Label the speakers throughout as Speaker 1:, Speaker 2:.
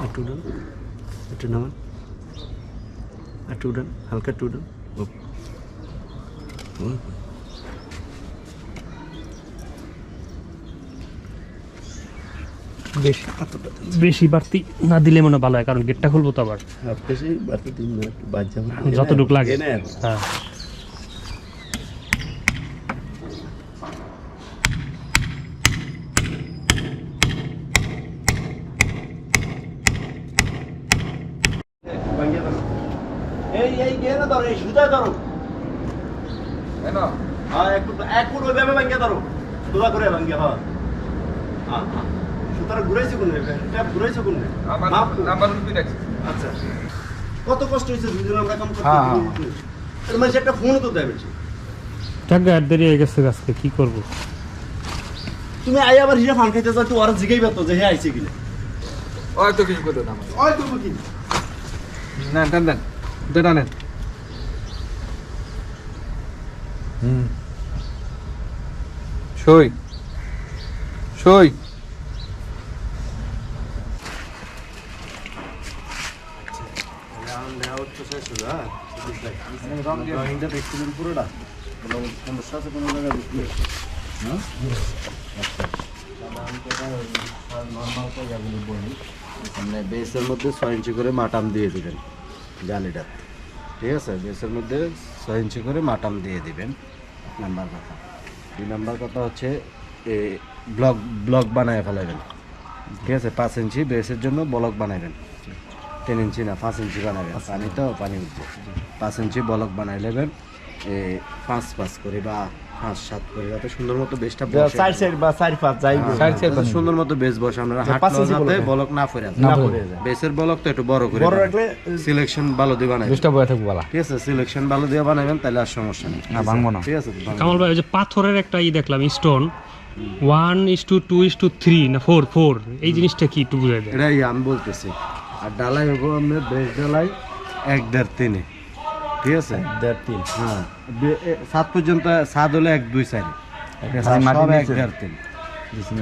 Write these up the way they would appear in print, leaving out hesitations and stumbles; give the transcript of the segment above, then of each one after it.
Speaker 1: একটু উঠান, একটু নামান, একটু উঠান, হালকা একটু উঠান।
Speaker 2: বেশি বাড়তি না দিলে মনে ভালো হয়, কারণ গেটটা খুলবো তো আবার।
Speaker 1: বেশি বাড়তি দিন না, একটু বাদ যাবো
Speaker 2: যতটুকু লাগে। হ্যাঁ
Speaker 1: এই এই গেলে ধরো, এই সুতায় ধরো, হ্যাঁ একটু এক ফুট ওইভাবে ভাঙ্গিয়ে ধরো, সোজা করে ভাঙ্গিয়ে। হ্যাঁ হ্যাঁ হ্যাঁ, সুতারা ঘুরাইছে কোন ট্যাপ ঘুরাইছে কোন? আচ্ছা, কত কষ্ট হয়েছে দুজন আমরা কাম করতে। মানে একটা ফোনও তো দেয় বেশি।
Speaker 2: টাকা আর দেরি হয়ে গেছে, আজকে কি করবো?
Speaker 1: তুমি আই আবার হিসাব ফান খাইতে যাও, তো ওরা জিগাই পাতো যে হে আইছে কিনা।
Speaker 3: ওই তো কিছু করতে না,
Speaker 1: ওই তো কি
Speaker 3: না টান দেন, দুটা নেন। সই সই
Speaker 1: বেসের মধ্যে 6 ইঞ্চি করে মাটাম দিয়ে দিবেন জালিটা, ঠিক আছে? বেসের মধ্যে 6 ইঞ্চি করে মাটাম দিয়ে দিবেন, নাম্বার কথা। 2 নাম্বার কথা হচ্ছে ব্লক ব্লক বানায় ফেলাবেন, ঠিক আছে? 5 ইঞ্চি বেসের জন্য ব্লক বানাবেন, 10 ইঞ্চি না 5 ইঞ্চি বানাবেন, পানি তো পানি উঠবে। 5 ইঞ্চি ব্লক বানাই নেবেন, 5-5 করে বা 5-7 করে, যাতে সুন্দর মতো বেসটা বসে। 4 সাইড বা 4-5 যাইবে, সুন্দর মতো বেস বসে। আমরা হাত যাতে ব্লক না পড়ে যায়, বেসের ব্লক তো একটু বড় করে বড় রাখলে সিলেকশন ভালো দিয়ে বানাবেন, বেসটা বড় থাকবে ভালো, ঠিক আছে? সিলেকশন ভালো দিয়ে বানাবেন, তাহলে আর সমস্যা নেই, না ভাঙবো না, ঠিক আছে?
Speaker 2: কামাল ভাই, ওই যে পাথরের একটা দেখলাম স্টোন 1:2:3 না 4 এই জিনিসটা কি একটু বুঝাই দেন।
Speaker 1: এটাই আমি বলতেছি। আর ডালাই হবো আমরা বেস ডালাই 1-1.5-3, ঠিক আছে? 1-1.5, হ্যাঁ। 7 পর্যন্ত 7 হলে 1-2-4, সব 1-1.5-3,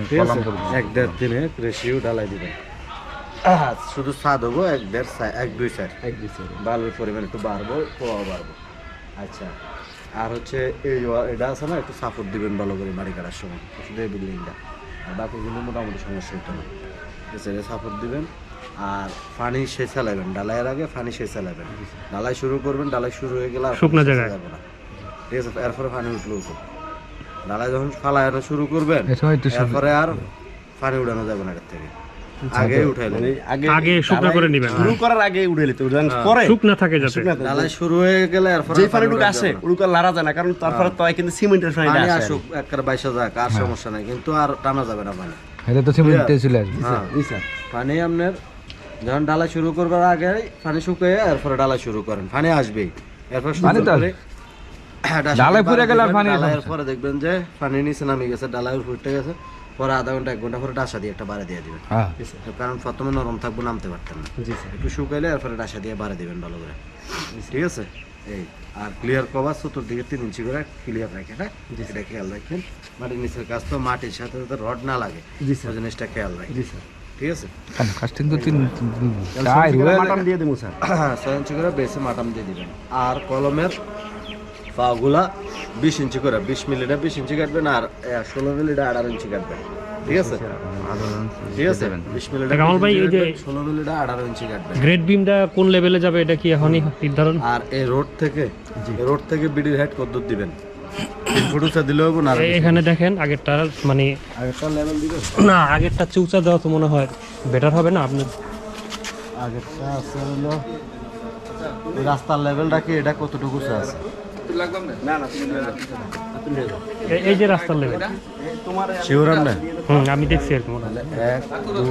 Speaker 1: ঠিক আছে? 1-1.5-3 রেশিও ডালাই দিবেন। শুধু 7 হবো 1-2-4, বালুর পরিমাণ একটু বাড়বো, পোয়া বাড়বো। আচ্ছা, আর হচ্ছে এটা আছে না, একটু সাপোর্ট দিবেন ভালো করে বাড়ি কাটার সময়, শুধু এই বিল্ডিংটা, আর বাকিগুলো মোটামুটি সমস্যা হতো না, ঠিক আছে? সাপোর্ট দিবেন। আর পানি শেষ চালাবেন, ডালাইয়ের আগে পানি শেষ চালাবেন। ডালাই শুরু করবেন, ডালাই শুরু হয়ে গেলে
Speaker 2: শুকনো জায়গায়
Speaker 1: যাবে না, ঠিক আছে? এরপরে পানি উঠলো, ডালাই যখন ফালানো শুরু করবেন, এরপরে আর পানি উঠানো যাবে না, এর থেকে আগে উঠাইলেন,
Speaker 2: আগে শুকনো করে নেবেন,
Speaker 1: শুরু করার আগে উঠাইলে তো পরে
Speaker 2: শুকনো থাকে যাতে।
Speaker 1: ডালাই শুরু হয়ে গেলে এরপরে যে পানিটুকু আসে ওগুলো লারা যায় না, কারণ তারপরে তো কিন্তু সিমেন্টের পানি আসুক, একবার 22 যাক, আর সমস্যা নাই, কিন্তু আর টানা যাবে না পানি, এটা তো সিমেন্টে চলে আসবে। হ্যাঁ স্যার, পানি আপনার যখন ডালা শুরু করবার আগে পানি শুকিয়ে এরপরে ডালা শুরু করেন, পানি আসবেই, এরপর পানি তো ডালাই ফুরে গেলে পানি, এরপরে দেখবেন যে পানি নিচে নামে গেছে, ডালাই ফুটে গেছে, পরে আধা ঘন্টা 1 ঘন্টা পরে ডাসা দিয়ে একটা বাড়ি দিয়ে দিবেন, কারণ প্রথমে নরম থাকবো, নামতে পারতেন না, একটু শুকাইলে এরপরে ডাসা দিয়ে বাড়ি দিবেন ভালো করে, ঠিক আছে? এই আর ক্লিয়ার কভার চতুর্দিকে 3 ইঞ্চি করে ক্লিয়ার রাখেন, হ্যাঁ এটা খেয়াল রাখেন। মাটির নিচের কাজ তো মাটির সাথে যাতে রড না লাগে, ওই জিনিসটা খেয়াল রাখেন, ঠিক আছে? কাস্টিং তো 3 মাটাম দিয়ে দেবো স্যার, 6 ইঞ্চি করে বেসে মাটাম দিয়ে দিবেন। আর কলমের পাগুলা 20 ইঞ্চি করে, 20 মিলিটা 20 ইঞ্চি কাটবেন, আর 16 মিলিটা 18 ইঞ্চি কাটবেন, ঠিক আছে? ঠিক আছে, 20 মিলিটা
Speaker 2: কামাল ভাই, এই যে
Speaker 1: 16 মিলিটা 18 ইঞ্চি কাটবেন।
Speaker 2: গ্রেড বিমটা কোন লেভেলে যাবে, এটা কি এখনই নির্ধারণ?
Speaker 1: আর এই রোড থেকে বিডির হেড কত দিবেন? 3 ফুট উঁচা দিলে হবে না?
Speaker 2: এখানে দেখেন আগেরটা, মানে
Speaker 1: আগেরটা লেভেল দিবেন
Speaker 2: না, আগেরটা উঁচা দেওয়া তো মনে হয় বেটার হবে না। আপনি
Speaker 1: আগেরটা আছে হলো রাস্তার লেভেলটা কি, এটা কতটুকু উঁচা আছে?
Speaker 2: এই যে রাস্তার লেভেল
Speaker 1: শিওর না?
Speaker 2: আমি দেখছি আর কি, মনে হয়
Speaker 1: 1 2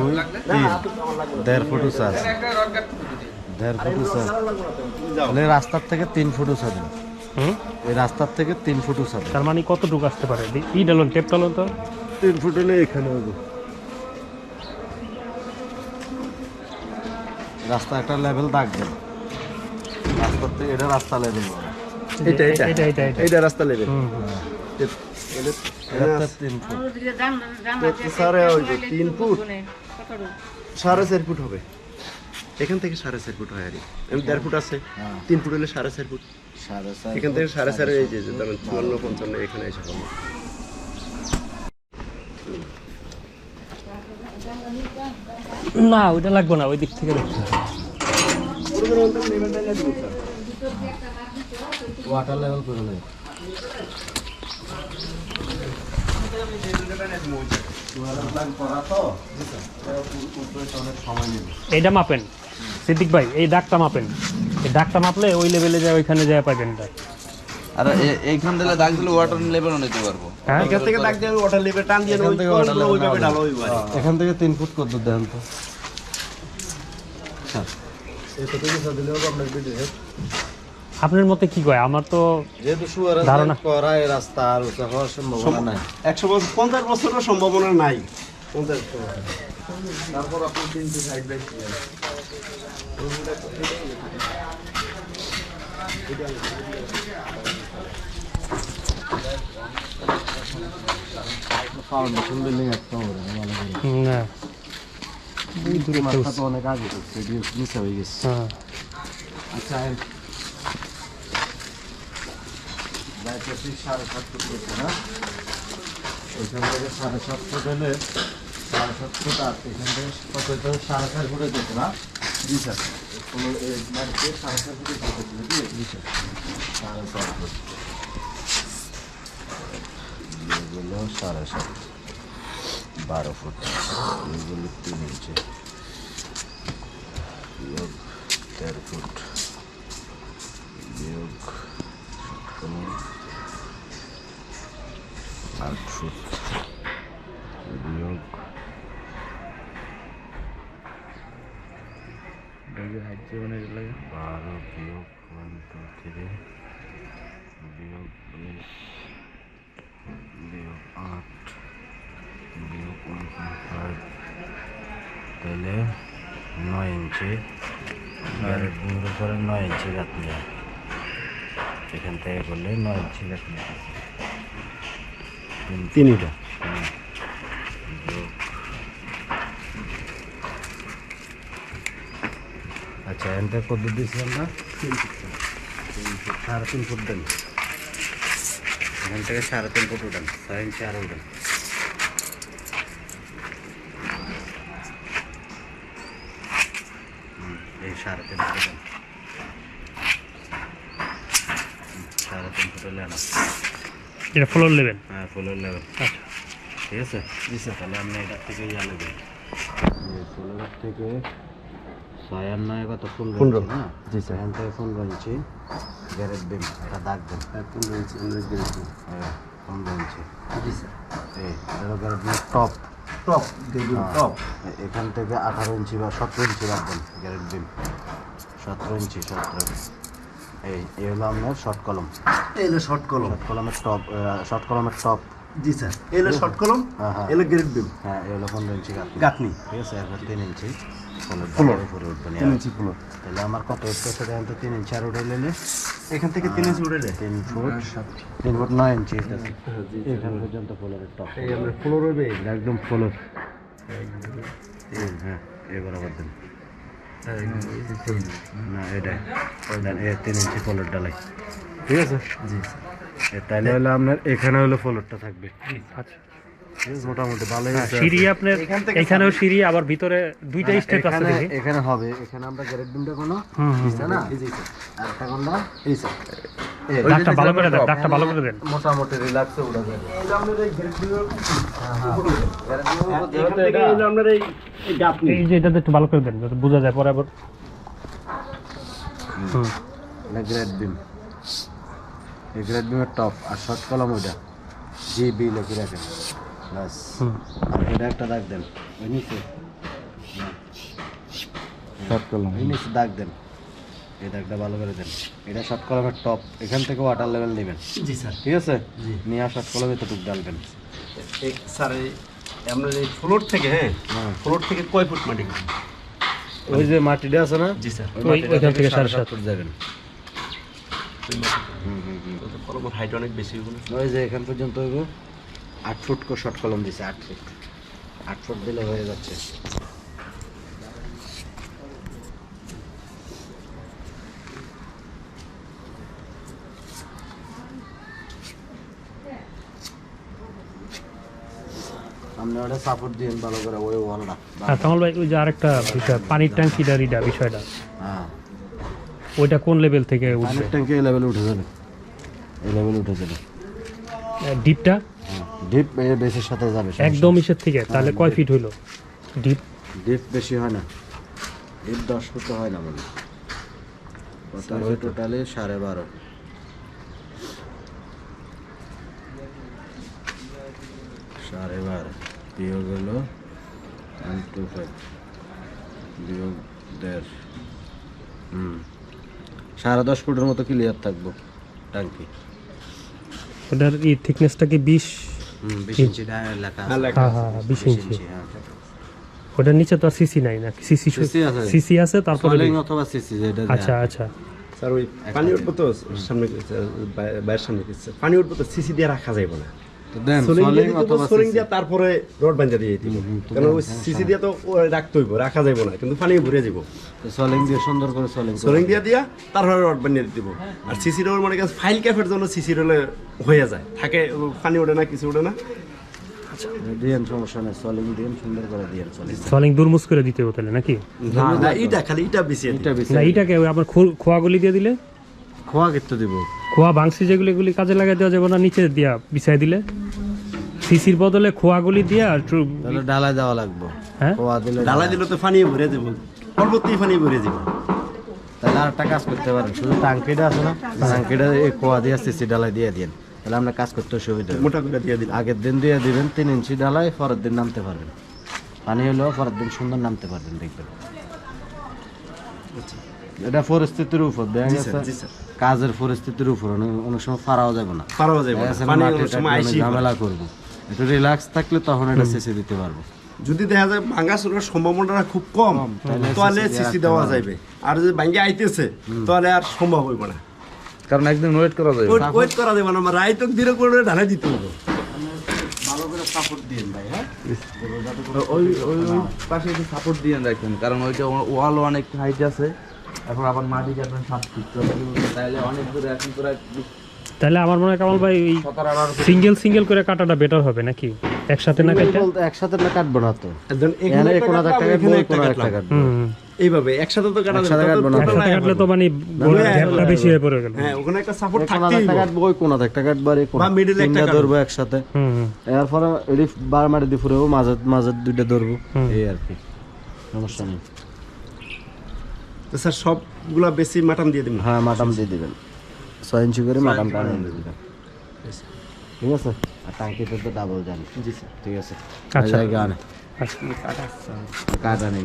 Speaker 1: 3 1.5 ফুট উঁচা আছে, 1.5 ফুট উঁচা, তাহলে রাস্তার থেকে 3 ফুট উঁচা দেন। এই রাস্তার থেকে 3 ফুট উঁচা,
Speaker 2: তার মানে কতটুকু আসতে পারে? ই ডালন, টেপ ডালন তো
Speaker 1: 3 ফুট হলে এখানে হবে। রাস্তা একটা লেভেল দাগ দেন, রাস্তার থেকে এটা রাস্তা লেভেল, এটা রাস্তা লেভেল, 3 ফুট, স্যার ওই যে 3 ফুট 4.5 ফুট হবে, এখান থেকে 4.5 ফুট হয় আর কি 1.5 ফুট আছে 3 ফুট হলে 4.5 ফুট এখান থেকে 4.5 এই যে ধরেন 54-55 এখানে এসে হবে
Speaker 2: না ওইটা লাগবে না ওই দিক থেকে দেখতে
Speaker 1: ওয়াটার লেভেল করে নেই
Speaker 2: এইটা মাপেন সিদ্দিক ভাই এই দাগটা মাপেন এই দাগটা মাপলে ওই লেভেলে যায় ওইখানে যায় পাবেন এটা
Speaker 4: আর এইখান থেকে দাগ দিলে ওয়াটার লেভেল নিতে পারবো
Speaker 1: এখান থেকে দাগ দিয়ে ওয়াটার লেভেল টান দিয়ে ওইভাবে ঢালো ওইভাবে এখান থেকে 3 ফুট কত দেন তো এটা থেকে দিলে হবে আপনার ভিডিও
Speaker 2: আপনার মতে কি কয় আমার তো
Speaker 1: যেহেতু সুয়ার
Speaker 2: ধারণা
Speaker 1: করাই রাস্তা আর ওটা হওয়ার সম্ভাবনা নাই 100 বছর 50 বছরের সম্ভাবনা নাই 50 তারপর আপনি 3 সাইড বাই ফাউন্ডেশন বিল্ডিং একটা হবে
Speaker 2: না
Speaker 1: এই দূরে মাথা তো অনেক আগে তো ভিডিও মিস হয়ে গেছে
Speaker 2: হ্যাঁ
Speaker 1: আচ্ছা বাইরে 7.5 ফুট করতে না এখান থেকে 7.5 ফুট হলে 7.5 ফুট আর এখান থেকে কত তো 4.5 ফুটে যেত না জি স্যার কোনো মার্কে 4.5 ফুটে যেতে জি স্যার 4.5 ফুট এগুলো 7.5 12 ফুট এগুলো 3 ইঞ্চি 13 ফুট বিয়োগ 8 ফুট বিয়োগ হাইট জীবনে 12 বিয়োগ 1 2 3 বিয়োগ 20 বিয়োগ 8 বিয়োগ 1.5 তাহলে 9 ইঞ্চি বিয়োগের উপরে 9 ইঞ্চি গাঁথনি এখান থেকে করলে 9 ইঞ্চি গাঁথনি 3টা আচ্ছা এনটা কত দিয়েছি আমরা 3 ফুট 3.5 ফুট দেন এখান থেকে 3.5 ফুট উঠান 6 ইঞ্চি আর উঠান এই 3.5 ফুট দেন 3.5 ফুট হলে না
Speaker 2: এটা ফ্লোর লেভেল
Speaker 1: হ্যাঁ ফ্লোর লেভেল
Speaker 2: আচ্ছা
Speaker 1: ঠিক আছে জি স্যার তাহলে আমরা এটার থেকে ইয়া নেবেন ফ্লোর থেকে 6 আর 9 কত 15 না জি স্যার এখান থেকে 15 ইঞ্চি গ্যারেট বিম এটা দাগ দেন 15 ইঞ্চি গ্যারেট বিম হ্যাঁ 15 ইঞ্চি জি স্যার এই এটা গ্যারেট বিম টপ টপ এখান থেকে 18 ইঞ্চি বা 17 ইঞ্চি রাখবেন গ্যারেট বিম 17 ইঞ্চি 17 এই হলো আপনার শর্ট কলম এই হলো শর্ট কলমের টপ জি স্যার এই হলো শর্ট কলম হ্যাঁ এই হলো গ্রেড বিম হ্যাঁ এই হলো 15 ইঞ্চি গাঁথনি ঠিক আছে এরপর 3 ইঞ্চি ফ্লোর উপরে উঠবে 3 ইঞ্চি ফ্লোর তাহলে আমার কত উঠতে সেটা তো 3 ইঞ্চি আর উঠে নিলে এখান থেকে 3 ইঞ্চি উঠে 3 ফুট 3 ফুট 9 ইঞ্চি এখান পর্যন্ত ফ্লোরের টপ এই আমরা ফ্লোর হবে একদম ফ্লোর হ্যাঁ এই বরাবর দেন না এটা 3 ইঞ্চি ফ্লোর ডালাই ঠিক আছে জি তাহলে হলো আপনার এখানে হলো ফ্লোরটা থাকবে
Speaker 2: আচ্ছা
Speaker 1: মোটামুটি ভালো
Speaker 2: সিঁড়ি আপনার এখানেও সিঁড়ি আবার ভিতরে দুইটা স্টেপ আছে দেখি
Speaker 1: এখানে হবে এখানে আমরা গ্যারেট বিমটা কোনো দিছে না এই যে আর একটা কোনটা এই স্যার
Speaker 2: ডাকটা ভালো করে দেন ডাকটা ভালো করে দেন
Speaker 1: মোটামুটি রিল্যাক্সে উড়া যাবে এই আমাদের এই গ্যারেট বিমের এখান থেকে এই আমাদের এই গাপনি
Speaker 2: এই যে এটাতে একটু ভালো করে দেন যাতে বোঝা যায় পরে আবার
Speaker 1: না গ্যারেট বিম এই গ্যারেট বিমের টপ আর শর্ট কলম ওইটা জিবি লিখে রাখেন বাস আর এটা একটা দাগ দেন ওই নিচে শর্ট কলম এই নিচে দাগ দেন এই দাগটা ভালো করে দেন এটা শর্ট কলমের টপ এখান থেকে ওয়াটার লেভেল নেবেন জি স্যার ঠিক আছে নিয়ে শর্ট কলম এতটুকু ডালবেন স্যার আপনার এই ফ্লোর থেকে হ্যাঁ ফ্লোর থেকে কয় ফুট মাটি ওই যে মাটিটা আছে না জি স্যার
Speaker 2: ওইখান থেকে 7.5
Speaker 1: ফুট যাবেন কলমের হাইট অনেক বেশি ওই যে এখান পর্যন্ত হইব 8 ফুট শর্ট কলম দিছে 8 ফুট দিলে হয়ে যাচ্ছে আপনি ওটা সাপোর্ট দিন ভালো করে ওই ওয়ালটা।
Speaker 2: আর কামাল ভাই ওই যে আরেকটা বিষয় পানির ট্যাঙ্কিটা বিষয়টা,
Speaker 1: হ্যাঁ
Speaker 2: ওইটা কোন লেভেল থেকে উঠবে?
Speaker 1: পানির ট্যাঙ্কি এই লেভেলে উঠে যাবে, এই লেভেলে উঠে যাবে।
Speaker 2: ডিপটা
Speaker 1: ডিপ বেসের সাথে যাবে
Speaker 2: একদম ইসের থেকে, তাহলে কয় ফিট হইলো ডিপ?
Speaker 1: ডিপ বেশি হয় না, ডিপ 10 ফুট হয় না মানে কত হয় টোটালি 12.5। 12.5 বিয়োগ হলো 125 বিয়োগ 1.5, 10.5 ফুটের মতো ক্লিয়ার থাকবো ট্যাঙ্কি।
Speaker 2: ওটার এই থিকনেসটা কি 20?
Speaker 1: 20 ইঞ্চি লেখা
Speaker 2: হ্যাঁ 20 ইঞ্চি। ওটার নিচে তো আর সিসি নাই না? সিসি আছে তারপরে
Speaker 1: সলিং অথবা সিসি যেটা।
Speaker 2: আচ্ছা
Speaker 5: স্যার ওই পানি উঠবো তো সামনে বাইরের সামনে পানি উঠবো তো সিসি দিয়ে রাখা যাবে না,
Speaker 1: দেন সলিং অথবা
Speaker 5: সোলিং দিয়ে তারপরে রড বাঁধা দিয়ে দিব, কারণ ওই সিসি দিয়ে তো রাখতে হইব, রাখা যাবে না, কিন্তু পানি ভরে যাব।
Speaker 1: সলিং দিয়ে সুন্দর করে
Speaker 5: সোলিং দিয়ে দিয়া তারপরে রড বাঁধিয়ে দিব। আর সিসি রোল মানে ফাইল ক্যাফের জন্য সিসি রোলে হয়ে যায়, থাকে পানি ওঠে না, কিছু ওঠে না।
Speaker 1: দিয়েন সমস্যা নেই, সলিং দিয়েন সুন্দর করে দিয়েন।
Speaker 2: সলিং দুরমুস করে দিতে হবে তাহলে নাকি?
Speaker 5: না এটা খালি এটা বেশি, এটা বেশি
Speaker 2: না এটাকে আপনার খোয়াগুলি দিয়ে দিলে,
Speaker 1: খোয়া কিন্তু দিব,
Speaker 2: খোয়া ভাঙছি যেগুলি এগুলি কাজে লাগাই দেওয়া যাবে না? নিচে দিয়া বিছাই দিলে সিসির বদলে খোয়াগুলি দিয়ে আর
Speaker 1: তাহলে ডালা দেওয়া লাগবে।
Speaker 2: হ্যাঁ
Speaker 1: খোয়া দিলে
Speaker 5: ডালা দিলে তো পানি ভরে যাব, পরবর্তী পানি ভরে যাব।
Speaker 1: তাহলে আরেকটা কাজ করতে পারেন, শুধু টাঙ্কিটা আছে না, টাঙ্কিটা এই খোয়া দিয়ে সিসি ডালাই দিয়ে দিন, তাহলে আমরা কাজ করতে সুবিধা হবে।
Speaker 5: মোটা করে দিয়ে দিন,
Speaker 1: আগের দিন দিয়ে দিবেন 3 ইঞ্চি ডালাই, পরের দিন নামতে পারবেন, পানি হলেও পরের দিন সুন্দর নামতে পারবেন, দেখবেন। এটা পরিস্থিতির উপর দেখা গেছে, কাজের পরিস্থিতির উপর অনেক সময় পারাও যাবে না,
Speaker 5: পারাও যাবে না, পানি অনেক সময় আইসি
Speaker 1: ঝামেলা করবো। একটু রিল্যাক্স থাকলে তখন এটা সিসি দিতে পারবো।
Speaker 5: যদি দেখা যায় ভাঙ্গা চুরার সম্ভাবনাটা খুব কম, তাহলে সিসি দেওয়া যাবে। আর যদি ভাঙ্গে আইতেছে তাহলে আর সম্ভব হইব না,
Speaker 3: কারণ একদিন ওয়েট করা যায়।
Speaker 5: ওয়েট করা যাবে না, আমার রায় তো ধীরে করে ঢালাই দিতে হবে।
Speaker 1: ভালো করে সাপোর্ট দিন ভাই। হ্যাঁ
Speaker 4: ওই ওই ওই পাশে একটু সাপোর্ট দিয়ে রাখবেন, কারণ ওইটা ওয়াল অনেক হাইট আছে, এখন আবার মাটি কাটবেন 7 ফিট, তাহলে অনেক দূরে এখন প্রায়।
Speaker 2: তাহলে আমার মনে হয় কামাল ভাই ওই সিঙ্গেল করে কাটাটা বেটার হবে নাকি? একসাথে না কাটতে?
Speaker 1: বলতে একসাথে না কাটবো না তো,
Speaker 5: একজন
Speaker 1: এখানে কোন একটা কাটবো, কোন একটা কাটবো,
Speaker 5: এইভাবে একসাথে তো কাটা
Speaker 1: একসাথে কাটবো না,
Speaker 2: একসাথে কাটলে তো মানে গ্যাপটা বেশি হয়ে পড়ে গেল।
Speaker 5: হ্যাঁ ওখানে একটা সাপোর্ট
Speaker 1: কোন
Speaker 5: থাকতেই
Speaker 1: একটা
Speaker 5: হবে।
Speaker 1: কাটবো, ওই কোন একটা কাটবো, আর এই কোন
Speaker 5: বা মিডল একটা
Speaker 1: তিনটা ধরবো একসাথে। এরপর এডি বার মারি দি ফুরেও মাঝে দুইটা ধরবো, এই আর কি, সমস্যা নেই।
Speaker 5: তো স্যার সবগুলা বেশি মাটাম দিয়ে দিন।
Speaker 1: হ্যাঁ মাটাম দিয়ে দিবেন, 6 ইঞ্চি করে মাটাম টানিয়ে দিয়ে দিবেন, ঠিক আছে। আর টাঙ্কিতে তো ডাবল জানি।
Speaker 5: জি স্যার,
Speaker 1: ঠিক আছে।
Speaker 2: আচ্ছা।
Speaker 1: জায়গা আনে
Speaker 2: আচ্ছা
Speaker 1: কাটা নেই।